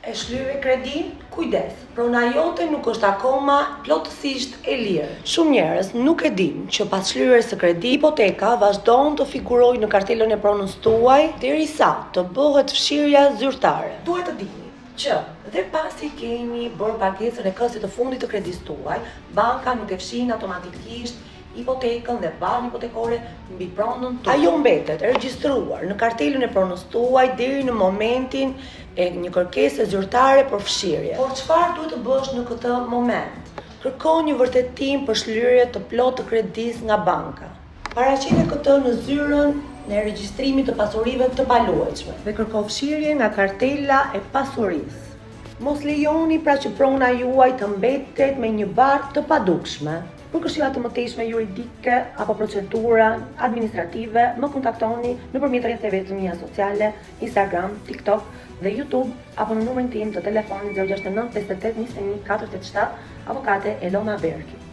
E shlyve kredin? Kujdes, prona jote nuk është akoma plotësisht e lirë. Shumë njerëz nuk e dinë që pas shlyrjes së kredi, hipoteka vazhdon të figurojë në kartelën e pronës tuaj derisa të bëhet fshirja zyrtare. Duhet të dini që dhe pasi keni bërë pagesën e kësit të fundit të kredis tuaj, banka nuk e fshin automatikisht hipotekën dhe banë hipotekore mbi pronën tuaj. Ajo mbetet e regjistruar në kartelën e pronës tuaj deri në momentin e një kërkese zyrtare për fshirje. Por çfarë duhet të bësh në këtë moment? Kërko një vërtetim për shlyrje të plotë të kredis nga banka. Paraqite këtë në zyrën në regjistrimit të pasurive të paluajtshme dhe kërko fshirje nga kartela e pasurisë. Mos lejoni pra që prona juaj të mbetet me një barkë të padukshme. Për këshilla të mëtejshme juridike apo procedura administrative, më kontaktoni nëpërmjet rrjeteve të mia sociale, Instagram, TikTok dhe YouTube apo në numrin tim të telefonit 069 58 21 487, avokate Elona Berki.